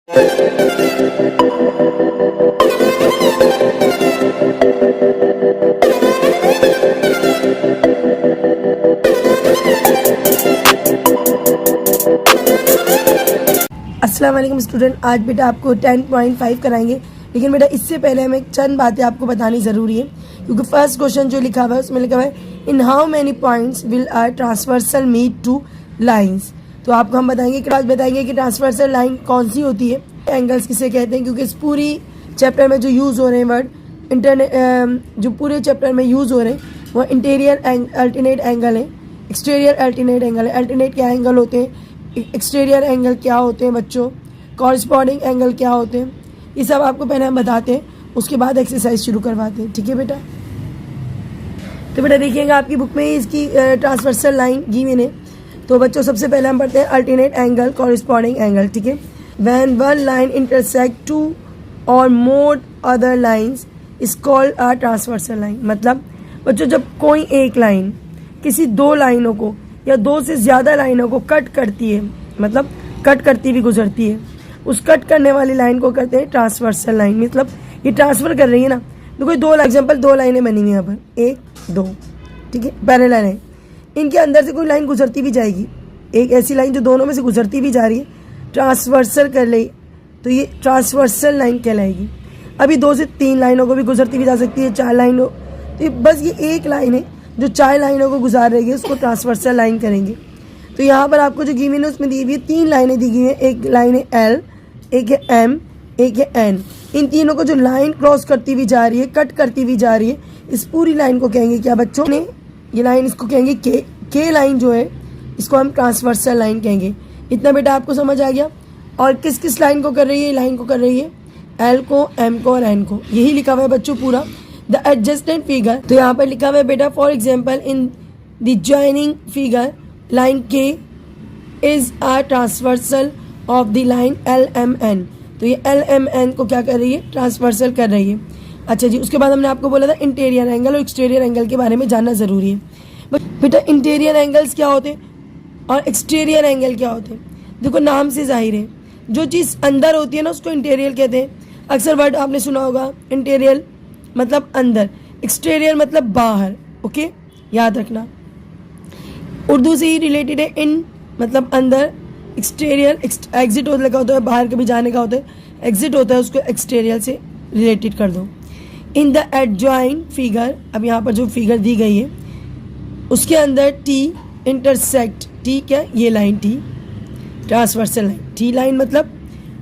अस्सलाम वालेकुम स्टूडेंट, आज बेटा आपको 10.5 कराएंगे। लेकिन बेटा इससे पहले हमें चंद बातें आपको बतानी ज़रूरी है, क्योंकि फर्स्ट क्वेश्चन जो लिखा हुआ है उसमें लिखा हुआ है in how many points will are transversal meet two lines. तो आपको हम बताएंगे कि ट्रांसवर्सल लाइन कौन सी होती है, एंगल्स किसे कहते हैं, क्योंकि इस पूरी चैप्टर में जो यूज़ हो रहे हैं वर्ड जो पूरे चैप्टर में यूज़ हो रहे हैं वो इंटीरियर अल्टरनेट एंगल है, एक्सटीरियर अल्टरनेट एंगल है। अल्टरनेट क्या एंगल होते हैं, एक्सटीरियर एंगल क्या होते हैं बच्चों, कॉरस्पॉन्डिंग एंगल क्या होते हैं, ये सब आपको पहले हम बताते हैं, उसके बाद एक्सरसाइज शुरू करवाते हैं। ठीक है बेटा। तो बेटा देखिएगा आपकी बुक में इसकी ट्रांसवर्सल लाइन गिवन है। तो बच्चों सबसे पहले हम पढ़ते हैं अल्टरनेट एंगल, कॉरस्पॉन्डिंग एंगल। ठीक है। When one line intersect two और more other lines is called a transversal line. मतलब बच्चों जब कोई एक लाइन किसी दो लाइनों को या दो से ज़्यादा लाइनों को कट करती है, मतलब कट करती भी गुजरती है, उस कट करने वाली लाइन को कहते हैं ट्रांसवर्सल लाइन। मतलब ये ट्रांसफ़र कर रही है ना। तो कोई दो एग्जाम्पल, दो लाइनें बनी हुई यहाँ पर, एक दो, ठीक है, पैरेलल है। इनके अंदर से कोई लाइन गुजरती भी जाएगी, एक ऐसी लाइन जो दोनों में से गुजरती भी जा रही है, ट्रांसवर्सल कर रही, तो ये ट्रांसवर्सल लाइन कहलाएगी। अभी दो से तीन लाइनों को भी गुजरती भी जा सकती है, चार लाइनों, तो बस ये एक लाइन है जो चार लाइनों को गुजार रही है, उसको ट्रांसवर्सल लाइन करेंगे। तो यहाँ पर आपको जो गिवन है उसमें दी हुई है तीन लाइनें दी गई हैं, एक लाइन है एल, एक है एम, एक है एन। इन तीनों को जो लाइन क्रॉस करती हुई जा रही है, कट करती हुई जा रही है, इस पूरी लाइन को कहेंगे क्या बच्चों ने, ये लाइन इसको कहेंगे के लाइन जो है इसको हम ट्रांसवर्सल लाइन कहेंगे। इतना बेटा आपको समझ आ गया। और किस किस लाइन को कर रही है, लाइन को कर रही है एल को, एम को और एन को, यही लिखा हुआ है बच्चों पूरा। द एडजस्टेंट फिगर, तो यहाँ पर लिखा हुआ है बेटा for example in the joining figure line K is a transversal of the line L M N. तो ये एल एम एन को क्या कर रही है, ट्रांसवर्सल कर रही है। अच्छा जी, उसके बाद हमने आपको बोला था इंटीरियर एंगल और एक्सटीरियर एंगल के बारे में जानना ज़रूरी है। बेटा इंटीरियर एंगल्स क्या होते हैं और एक्सटीरियर एंगल क्या होते हैं। देखो नाम से जाहिर है, जो चीज़ अंदर होती है ना उसको इंटीरियर कहते हैं। अक्सर वर्ड आपने सुना होगा, इंटीरियर मतलब अंदर, एक्सटीरियर मतलब बाहर। ओके, याद रखना, उर्दू से ही रिलेटेड है। इन मतलब अंदर, एक्सटीरियर एग्जिट लगा होता है, बाहर कभी जाने का होता है, एग्जिट होता है, उसको एक्सटीरियर से रिलेटेड कर दो। इन द एडजॉइंट फिगर, अब यहाँ पर जो फिगर दी गई है उसके अंदर टी इंटरसेक्ट, टी क्या, ये line T, transversal line, T line मतलब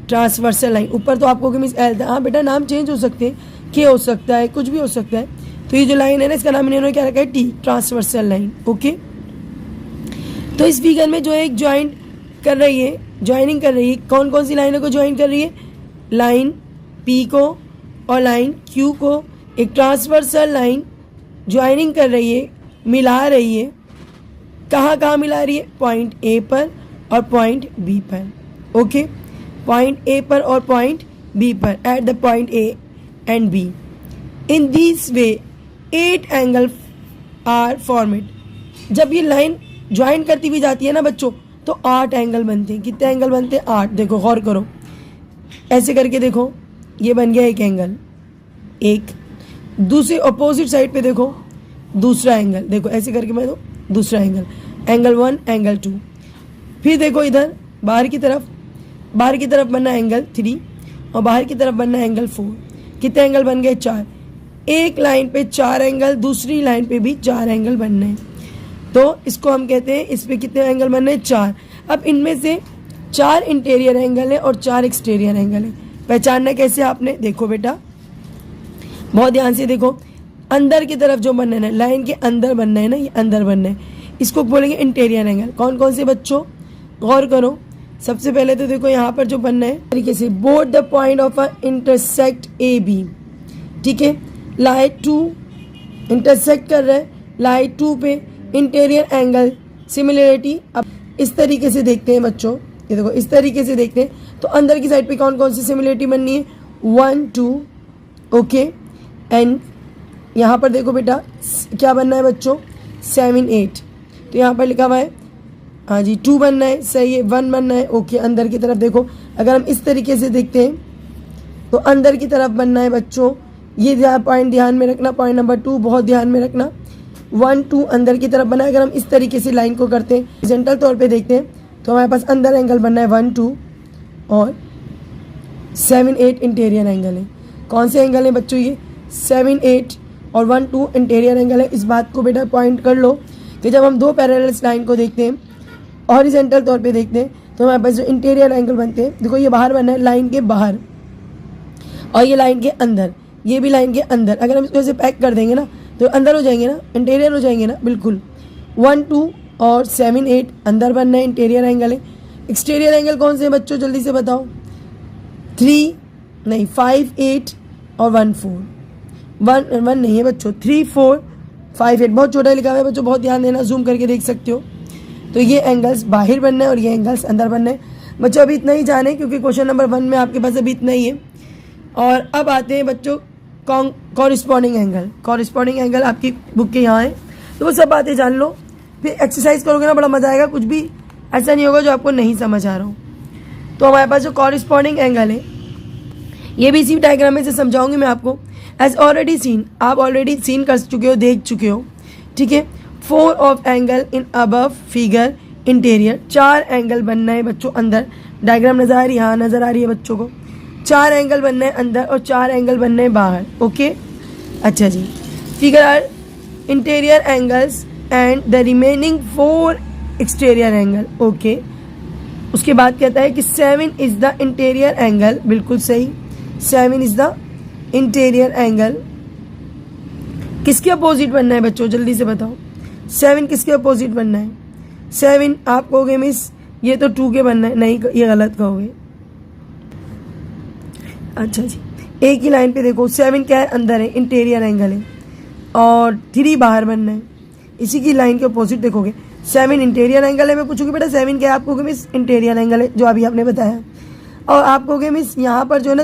ट्रांसवर्सल लाइन। ऊपर तो आपको मीन्स एल था, हाँ बेटा नाम चेंज हो सकते हैं, के हो सकता है, कुछ भी हो सकता है। तो ये जो लाइन है ना इसका नाम इन्होंने क्या रखा है, टी, ट्रांसवर्सल लाइन। ओके। तो इस फिगर में जो है एक ज्वाइंट कर रही है, ज्वाइनिंग कर रही है, कौन कौन सी लाइनों को ज्वाइन कर रही है, लाइन पी को और लाइन क्यू को एक ट्रांसवर्सल लाइन ज्वाइनिंग कर रही है, मिला रही है। कहाँ कहाँ मिला रही है, पॉइंट ए पर और पॉइंट बी पर। ओके, पॉइंट ए पर और पॉइंट बी पर, at the point A and B. In this way 8 angle are formed. जब ये लाइन ज्वाइन करती हुई जाती है ना बच्चों, तो 8 एंगल बनते हैं। कितने एंगल बनते हैं, 8। देखो गौर करो, ऐसे करके देखो, ये बन गया एक एंगल, एक। दूसरे अपोजिट साइड पे देखो दूसरा एंगल, देखो ऐसे करके मैं दो दूसरा एंगल, एंगल 1, एंगल 2। फिर देखो इधर बाहर की तरफ बनना एंगल 3 और बाहर की तरफ बनना एंगल 4। कितने एंगल बन गए, 4। एक लाइन पे 4 एंगल, दूसरी लाइन पे भी 4 एंगल बनने हैं। तो इसको हम कहते हैं, इस पे कितने एंगल बनने हैं, 4। अब इनमें से 4 इंटीरियर एंगल है और 4 एक्सटीरियर एंगल है। पहचानना कैसे आपने, देखो बेटा बहुत ध्यान से देखो, अंदर की तरफ जो बनना है, लाइन के अंदर बनना है ना, ये अंदर बनना है, इसको बोलेंगे इंटीरियर एंगल। कौन कौन से बच्चों, गौर करो। सबसे पहले तो देखो यहाँ पर जो बनना है तरीके से, both the point of a intersect A B. ठीक है, लाइन 2 इंटरसेक्ट कर रहा है, लाइन 2 पे इंटीरियर एंगल सिमिलरिटी। अब इस तरीके से देखते हैं बच्चों, ये देखो इस तरीके से देखते हैं, तो अंदर की साइड पे कौन कौन सी सिमिलरिटी बननी है, 1 2। ओके, एंड यहाँ पर देखो बेटा क्या बनना है बच्चों, 7 8। तो यहाँ पर लिखा हुआ है हाँ जी 2 बनना है, सही है, 1 बनना है, ओके। अंदर की तरफ देखो, अगर हम इस तरीके से देखते हैं तो अंदर की तरफ बनना है बच्चों। ये पॉइंट ध्यान में रखना, पॉइंट नंबर 2 बहुत ध्यान में रखना। 1 2 अंदर की तरफ बना है। अगर हम इस तरीके से लाइन को करते हैं, हॉरिजॉन्टल तौर पे देखते हैं, तो हमारे पास अंदर एंगल बनना है 1 2 और 7 8 इंटीरियर एंगल है। कौन से एंगल है बच्चों? ये 7 8 और 1 2 इंटीरियर एंगल है। इस बात को बेटा पॉइंट कर लो कि जब हम दो पैरेलल लाइन को देखते हैं, हॉरिजॉन्टल तौर पे देखते हैं, तो हमारे पास जो इंटीरियर एंगल बनते हैं, देखो ये बाहर बनना है, लाइन के बाहर, और ये लाइन के अंदर, ये भी लाइन के अंदर। अगर हम इसको ऐसे पैक कर देंगे ना तो अंदर हो जाएंगे ना, इंटीरियर हो जाएंगे ना, बिल्कुल। 1 2 और 7 8 अंदर बनना है, इंटीरियर एंगल है। एक्सटीरियर एंगल कौन से है बच्चों, जल्दी से बताओ? 5 8 और 1 4। 1 नहीं है बच्चों, 3 4 5 8, बहुत छोटा लिखा हुआ है बच्चों, बहुत ध्यान देना, जूम करके देख सकते हो। तो ये एंगल्स बाहर बनना है और ये एंगल्स अंदर बनना है बच्चों। अभी इतना ही जाने, क्योंकि क्वेश्चन नंबर 1 में आपके पास अभी इतना ही है। और अब आते हैं बच्चों कॉरिस्पॉन्डिंग एंगल। कॉरिस्पॉन्डिंग एंगल आपकी बुक के यहाँ है, तो वो सब बातें जान लो, फिर एक्सरसाइज करोगे ना, बड़ा मजा आएगा। कुछ भी ऐसा नहीं होगा जो आपको नहीं समझ आ रहा हो। तो हमारे पास जो कॉरिस्पॉन्डिंग एंगल है, ये भी इसी डायग्राम में से समझाऊंगी मैं आपको। एज ऑलरेडी सीन, आप ऑलरेडी सीन कर चुके हो, देख चुके हो, ठीक है। 4 of angle in above figure interior, 4 angle बनना है बच्चों अंदर। डायग्राम नजर आ रही है? हाँ नजर आ रही है बच्चों को। 4 एंगल बनना है अंदर और 4 एंगल बनना है बाहर, ओके। अच्छा जी, figure are interior angles and the remaining 4 exterior angle, okay. उसके बाद कहता है कि 7 इज द इंटीरियर एंगल, बिल्कुल सही, 7 इज द इंटीरियर एंगल। किसके अपोजिट बनना है बच्चों, जल्दी से बताओ? 7 किसके अपोजिट बनना है? 7 आप कहोगे मिस ये तो 2 के बनना है, नहीं ये गलत कहोगे। अच्छा जी, एक ही लाइन पे देखो, 7 क्या है, अंदर है, इंटीरियर एंगल है, और 3 बाहर बनना है। इसी की लाइन के अपोजिट देखोगे, 7 इंटीरियर एंगल है। मैं पूछूंगी बेटा 7 क्या है, आप कहोगे मिस इंटीरियर एंगल है, जो अभी आपने बताया। और आप कहोगे मिस यहाँ पर जो है ना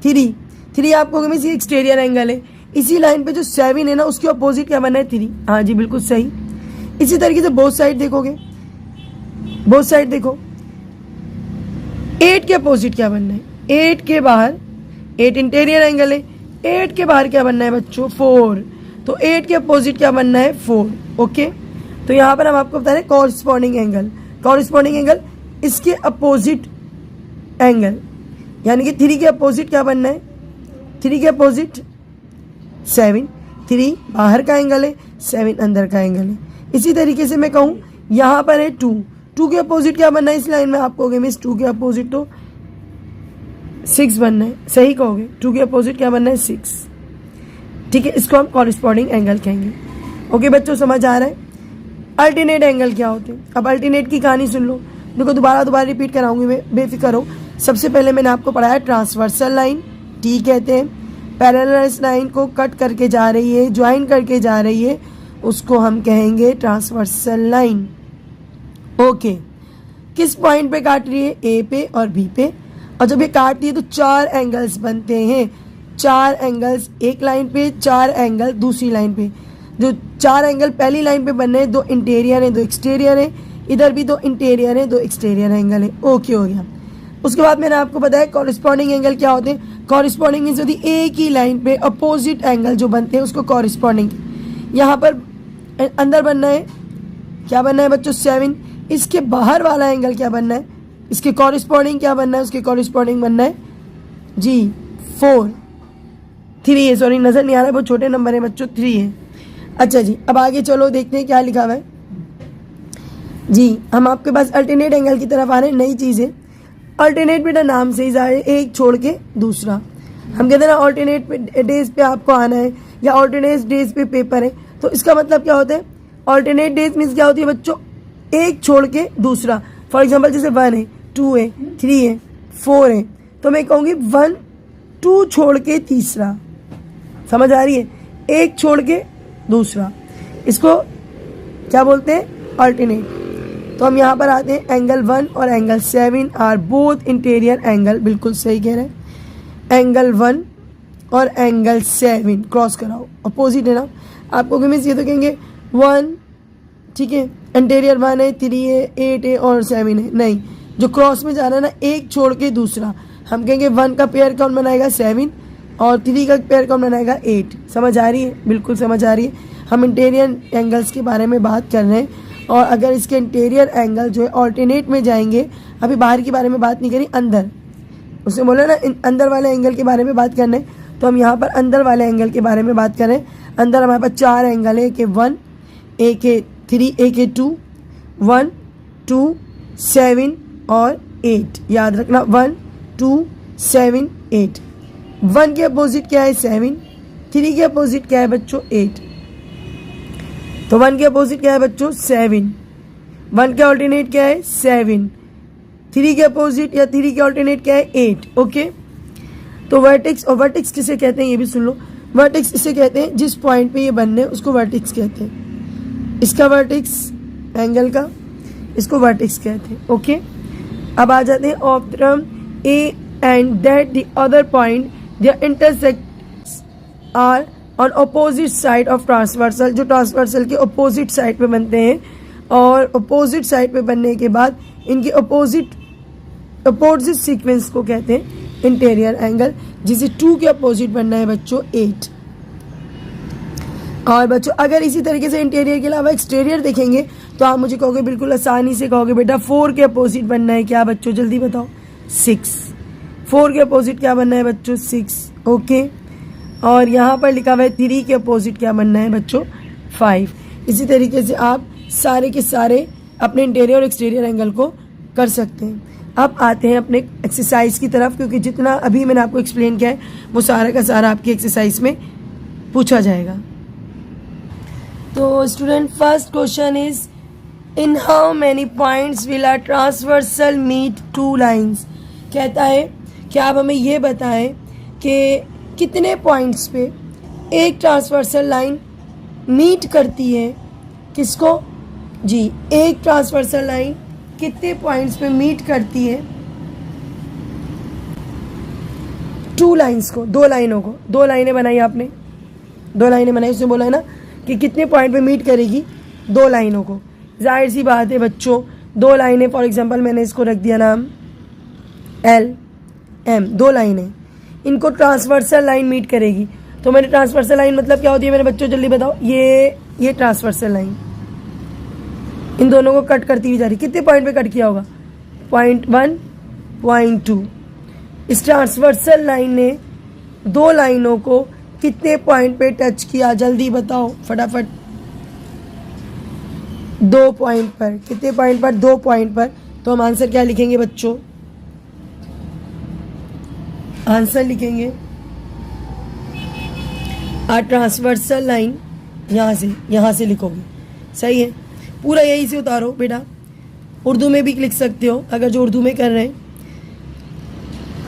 3 आप कहोगे मिस ये एक्सटीरियर एंगल है। इसी लाइन पे जो 7 है ना, उसके अपोजिट क्या बनना है, 3। हाँ जी बिल्कुल सही। इसी तरीके से बोथ साइड देखोगे, बोथ साइड देखो, 8 के अपोजिट क्या बनना है, 8 के बाहर, 8 इंटीरियर एंगल है, 8 के बाहर क्या बनना है बच्चों, 4। तो 8 के अपोजिट क्या बनना है, 4, ओके। तो यहाँ पर हम आपको बता रहे हैं कॉरस्पॉन्डिंग एंगल। कॉरस्पॉन्डिंग एंगल इसके अपोजिट एंगल, यानी कि 3 के अपोजिट क्या बनना है, 3 के अपोजिट 7, 3 बाहर का एंगल है, 7 अंदर का एंगल है। इसी तरीके से मैं कहूँ यहाँ पर है 2 के अपोजिट क्या बनना है इस लाइन में, आप कहोगे मिस 2 के अपोजिट तो 6 बनना है, सही कहोगे। 2 के अपोजिट क्या बनना है, 6, ठीक है। इसको हम कॉरस्पॉन्डिंग एंगल कहेंगे, ओके बच्चों, समझ आ रहा है? अल्टरनेट एंगल क्या होते हैं? अब अल्टरनेट की कहानी सुन लो, देखो दोबारा रिपीट कराऊंगी मैं, बेफिक्र हो। सबसे पहले मैंने आपको पढ़ाया ट्रांसवर्सल लाइन, टी कहते हैं। पैरेलल लाइन को कट करके जा रही है, ज्वाइन करके जा रही है, उसको हम कहेंगे ट्रांसवर्सल लाइन, ओके। किस पॉइंट पे काट रही है, ए पे और बी पे। और जब ये काटती है तो 4 एंगल्स बनते हैं, 4 एंगल्स एक लाइन पे, 4 एंगल दूसरी लाइन पे। जो 4 एंगल पहली लाइन पे बनने हैं, 2 इंटीरियर है 2 एक्सटीरियर है, इधर भी 2 इंटीरियर है 2 एक्सटीरियर एंगल है, ओके हो गया। उसके बाद मैंने आपको बताया कॉरस्पॉन्डिंग एंगल क्या होते हैं। कॉरस्पॉन्डिंग मीन्स होती है एक ही लाइन पे अपोजिट एंगल जो बनते हैं उसको कॉरस्पॉन्डिंग। यहाँ पर अंदर बनना है, क्या बनना है बच्चों, 7। इसके बाहर वाला एंगल क्या बनना है, इसके कॉरस्पॉन्डिंग क्या बनना है, उसके कॉरस्पॉन्डिंग बनना है जी 3 है, सॉरी नजर नहीं आ रहा है, बहुत छोटे नंबर है बच्चों, 3 है। अच्छा जी, अब आगे चलो देखते हैं क्या लिखा हुआ है जी। हम आपके पास अल्टरनेट एंगल की तरफ आ रहे हैं, नई चीज़ है। अल्टरनेट बेटा नाम से ही जा रहे, एक छोड़ के दूसरा। हम कहते हैं ना ऑल्टरनेट डेज पे आपको आना है या ऑल्टरनेट डेज पे पेपर है, तो इसका मतलब क्या होता है, ऑल्टरनेट डेज मीन्स क्या होती है बच्चों, एक छोड़ के दूसरा। फॉर एग्जाम्पल जैसे 1 है, 2 है, 3 है, 4 है, तो मैं कहूँगी 1 2 छोड़ के तीसरा, समझ आ रही है, एक छोड़ के दूसरा, इसको क्या बोलते हैं, अल्टरनेट। तो हम यहाँ पर आते हैं, एंगल 1 और angle 7 are both interior angle, बिल्कुल सही कह रहे हैं। एंगल 1 और एंगल 7 क्रॉस कराओ, अपोजिट है ना। आपको मिस ये तो कहेंगे 1, ठीक है, इंटीरियर 1 है, 3 है, 8 है और 7 है, नहीं, जो क्रॉस में जा रहा है ना, एक छोड़ के दूसरा, हम कहेंगे 1 का पेयर कौन बनाएगा 7 और 3 का पेयर कौन बनाएगा 8। समझ आ रही है? बिल्कुल समझ आ रही है। हम इंटीरियर एंगल्स के बारे में बात कर रहे हैं और अगर इसके इंटीरियर एंगल जो है ऑल्टरनेट में जाएंगे, अभी बाहर के बारे में बात नहीं करी, अंदर, उसने बोला ना अंदर वाले एंगल के बारे में बात करना है, तो हम यहाँ पर अंदर वाले एंगल के बारे में बात कर रहे हैं। अंदर हमारे पास 4 एंगल है, एक है 1, एक है 3, एक है 2, 1, 2, 7 और 8। याद रखना 1, 2, 7, 8। 1 के अपोजिट क्या है 7, 3 के अपोजिट क्या है बच्चों 8। तो 1 के अपोजिट क्या है बच्चों 7, 1 के ऑल्टरनेट क्या है 7, 3 के अपोजिट या 3 के ऑल्टरनेट क्या है 8। ओके, तो वर्टेक्स, और वर्टेक्स किसे कहते हैं ये भी सुन लो। वर्टेक्स इसे कहते हैं जिस पॉइंट पे ये बनने उसको वर्टेक्स कहते हैं। इसका वर्टेक्स एंगल का, इसको वर्टेक्स कहते हैं। ओके, अब आ जाते हैं of from A and that the other point there intersects are on opposite side of transversal, जो ट्रांसवर्सल के अपोजिट साइड पे बनते हैं और अपोजिट साइड पे बनने के बाद इनके अपोजिट सीक्वेंस को कहते हैं इंटीरियर एंगल, जिसे 2 के अपोजिट बनना है बच्चों 8। और बच्चों अगर इसी तरीके से इंटीरियर के अलावा एक्सटीरियर देखेंगे तो आप मुझे कहोगे, बिल्कुल आसानी से कहोगे बेटा 4 के अपोजिट बनना है क्या बच्चों, जल्दी बताओ 6। 4 के अपोजिट क्या बनना है बच्चों 6। ओके, और यहाँ पर लिखा हुआ है 3 के अपोजिट क्या बनना है बच्चों 5। इसी तरीके से आप सारे के सारे अपने इंटीरियर और एक्सटीरियर एंगल को कर सकते हैं। अब आते हैं अपने एक्सरसाइज की तरफ, क्योंकि जितना अभी मैंने आपको एक्सप्लेन किया है वो सारा का सारा आपकी एक्सरसाइज में पूछा जाएगा। तो student, first question is in how many points will a transversal meet 2 lines. कहता है कि आप हमें ये बताएं कि कितने पॉइंट्स पे एक ट्रांसवर्सल लाइन मीट करती है किसको जी, एक ट्रांसवर्सल लाइन कितने पॉइंट्स पे मीट करती है 2 लाइन्स को, 2 लाइनों को। 2 लाइनें बनाई आपने, 2 लाइनें बनाई, उसने बोला है ना कि कितने पॉइंट पे मीट करेगी 2 लाइनों को। जाहिर सी बात है बच्चों, 2 लाइनें, फॉर एग्जांपल मैंने इसको रख दिया नाम L M, 2 लाइनें, इनको ट्रांसवर्सल लाइन मीट करेगी। तो मैंने ट्रांसवर्सल लाइन मतलब क्या होती है मेरे बच्चों, जल्दी बताओ। ये ट्रांसवर्सल लाइन इन दोनों को कट करती हुई जा रही, कितने पॉइंट पे कट किया होगा, पॉइंट 1, पॉइंट 2। इस ट्रांसवर्सल लाइन ने 2 लाइनों को कितने पॉइंट पे टच किया, जल्दी बताओ फटाफट। 2 पॉइंट पर, कितने पॉइंट पर, 2 पॉइंट पर। तो हम आंसर क्या लिखेंगे बच्चों, आंसर लिखेंगे आ ट्रांसवर्सल लाइन, यहाँ से लिखोगे, सही है। पूरा यही से उतारो बेटा, उर्दू में भी लिख सकते हो अगर जो उर्दू में कर रहे हैं,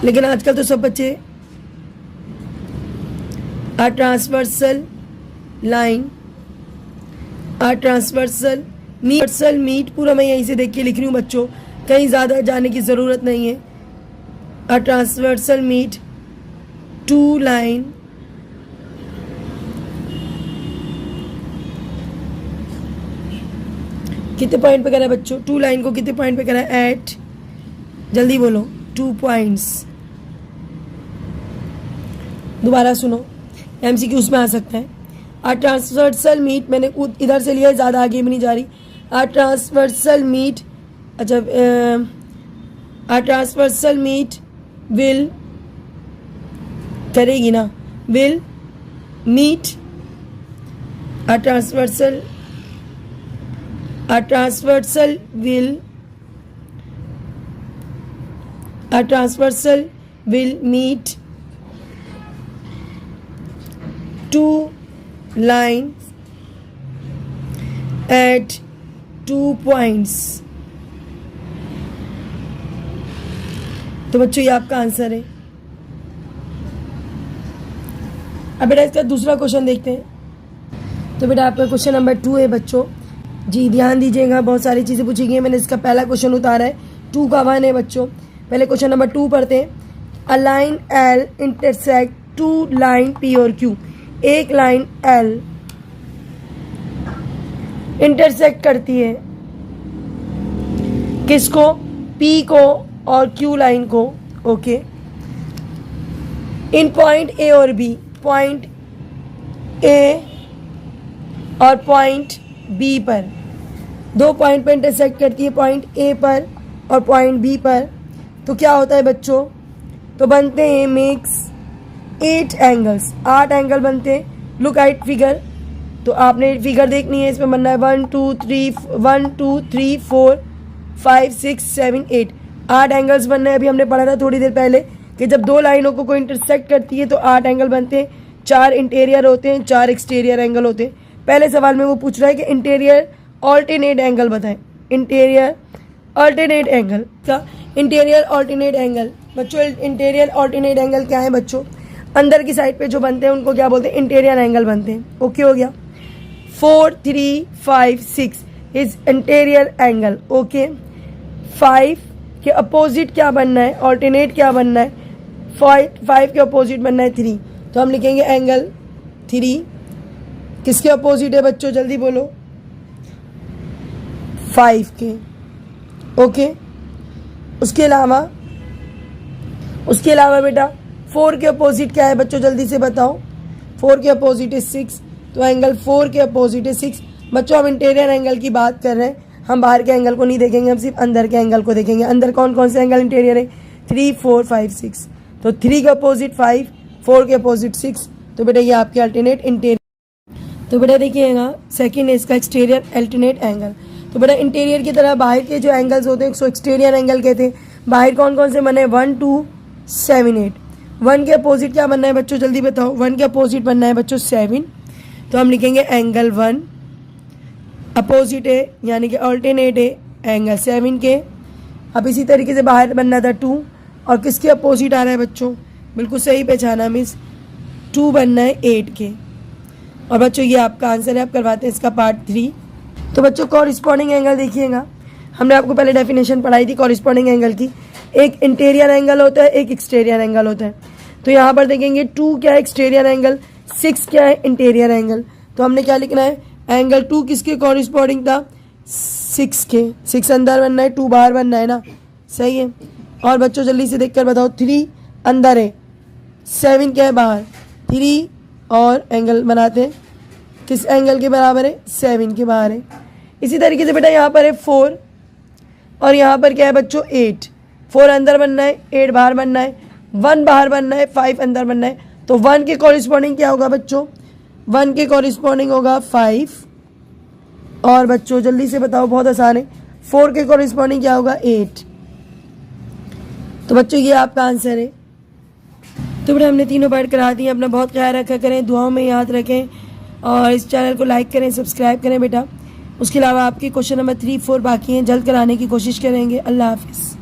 लेकिन आजकल तो सब बच्चे आ ट्रांसवर्सल लाइन, आ ट्रांसवर्सल मीट, पूरा मैं यहीं से देख के लिख रही हूँ बच्चों, कहीं ज़्यादा जाने की ज़रूरत नहीं है। आ ट्रांसवर्सल मीट 2 लाइन कितने पॉइंट पे करा है बच्चों, 2 लाइन को कितने पॉइंट पे करा है, एट, जल्दी बोलो 2 पॉइंट्स। दोबारा सुनो, MCQ उसमें आ सकता है। आ ट्रांसवर्सल मीट, मैंने इधर से लिया है, ज़्यादा आगे भी नहीं जा रही। आ ट्रांसवर्सल मीट, अच्छा, आ ट्रांसवर्सल मीट विल करेगी ना, will meet, a transversal will meet 2 lines at 2 points। तो बच्चों ये आपका आंसर है। अब बेटा इसका दूसरा क्वेश्चन देखते हैं। तो बेटा आपका क्वेश्चन नंबर 2 है बच्चों जी, ध्यान दीजिएगा, बहुत सारी चीज़ें पूछी गई हैं। मैंने इसका पहला क्वेश्चन उतारा है, 2 का 1 है बच्चों। पहले क्वेश्चन नंबर 2 पढ़ते हैं। A line L intersect 2 line P और Q। एक लाइन L इंटरसेक्ट करती है किसको? पी को और क्यू लाइन को। ओके, इन पॉइंट ए और बी, पॉइंट ए और पॉइंट बी पर, दो पॉइंट पर इंटरसेक्ट करती है, पॉइंट ए पर और पॉइंट बी पर, तो क्या होता है बच्चों? तो बनते हैं मेक्स 8 एंगल्स, 8 एंगल बनते हैं। लुक एट फिगर, तो आपने फिगर देखनी है, इसमें बनना है 1 2 3 4 5 6 7 8, 8 एंगल्स बनना है। अभी हमने पढ़ा था थोड़ी देर पहले कि जब दो लाइनों को कोई इंटरसेक्ट करती है तो 8 एंगल बनते हैं, 4 इंटीरियर होते हैं, 4 एक्सटीरियर एंगल होते हैं। पहले सवाल में वो पूछ रहा है कि इंटीरियर ऑल्टरनेट एंगल बताएं। इंटीरियर ऑल्टरनेट एंगल का, इंटीरियर ऑल्टरनेट एंगल बच्चों, इंटीरियर ऑल्टरनेट एंगल क्या है बच्चों? अंदर की साइड पे जो बनते हैं उनको क्या बोलते हैं? इंटीरियर एंगल बनते हैं। ओके हो गया। 4 3 5 6 इज इंटीरियर एंगल। ओके, 5 के अपोजिट क्या बनना है? ऑल्टरनेट क्या बनना है? 5 के अपोजिट बनना है 3, तो हम लिखेंगे एंगल 3। किसके अपोजिट है बच्चों? जल्दी बोलो। 5 के। ओके, उसके अलावा बेटा 4 के अपोजिट क्या है बच्चों? जल्दी से बताओ। 4 के अपोजिट है 6, तो एंगल 4 के अपोजिट है 6। बच्चों हम इंटीरियर एंगल की बात कर रहे हैं, हम बाहर के एंगल को नहीं देखेंगे, हम सिर्फ अंदर के एंगल को देखेंगे। अंदर कौन कौन से एंगल इंटीरियर है? 3 4 5 6, तो 3 के अपोजिट 5, 4 के अपोजिट 6, तो बेटा ये आपके अल्टरनेट इंटीरियर। तो बेटा देखिएगा, सेकंड है इसका एक्सटीरियर अल्टरनेट एंगल। तो बेटा इंटीरियर की तरह बाहर के जो एंगल्स होते हैं उसको एक्सटीरियर एंगल कहते हैं। बाहर कौन कौन से बने? 1 2 7 8। 1 के अपोजिट क्या बनना है बच्चों? जल्दी बताओ। 1 के अपोजिट बनना है बच्चों 7, तो हम लिखेंगे एंगल 1। अपोजिट है यानी कि अल्टरनेट है एंगल 7 के। अब इसी तरीके से बाहर बनना था 2, और किसके अपोजिट आ रहा है बच्चों? बिल्कुल सही पहचाना मिस, 2 बनना है 8 के। और बच्चों ये आपका आंसर है, आप करवाते हैं इसका पार्ट 3। तो बच्चों कॉरिस्पॉन्डिंग एंगल देखिएगा, हमने आपको पहले डेफिनेशन पढ़ाई थी कॉरिस्पॉन्डिंग एंगल की। एक इंटीरियर एंगल होता है, एक एक्सटीरियर एंगल होता है। तो यहाँ पर देखेंगे 2 क्या है? Exterior angle. 6 क्या है? Interior angle. तो हमने क्या लिखना है? एंगल 2 किसके कॉरिस्पॉन्डिंग था? 6 के। 6 अंदर बनना है, 2 बाहर बनना है ना, सही है। और बच्चों जल्दी से देखकर बताओ, 3 अंदर है, 7 क्या है? बाहर। 3 और एंगल बनाते हैं, किस एंगल के बराबर है? 7 के बाहर है। इसी तरीके से बेटा यहाँ पर है 4, और यहाँ पर क्या है बच्चों? 8। 4 अंदर बनना है, 8 बाहर बनना है, 1 बाहर बनना है, 5 अंदर बनना है। तो 1 के कॉरिस्पॉन्डिंग क्या होगा बच्चों? 1 के कॉरिस्पॉन्डिंग होगा 5। और बच्चों जल्दी से बताओ, बहुत आसान है। 4 के कॉरिस्पॉन्डिंग क्या होगा? 8। तो बच्चों ये आपका आंसर है। तो बेटा हमने तीनों पार्ट करा दिए। अपना बहुत ख्याल रखा करें, दुआओं में याद रखें, और इस चैनल को लाइक करें, सब्सक्राइब करें बेटा। उसके अलावा आपके क्वेश्चन नंबर 3 4 बाकी हैं, जल्द कराने की कोशिश करेंगे। अल्लाह हाफिज़।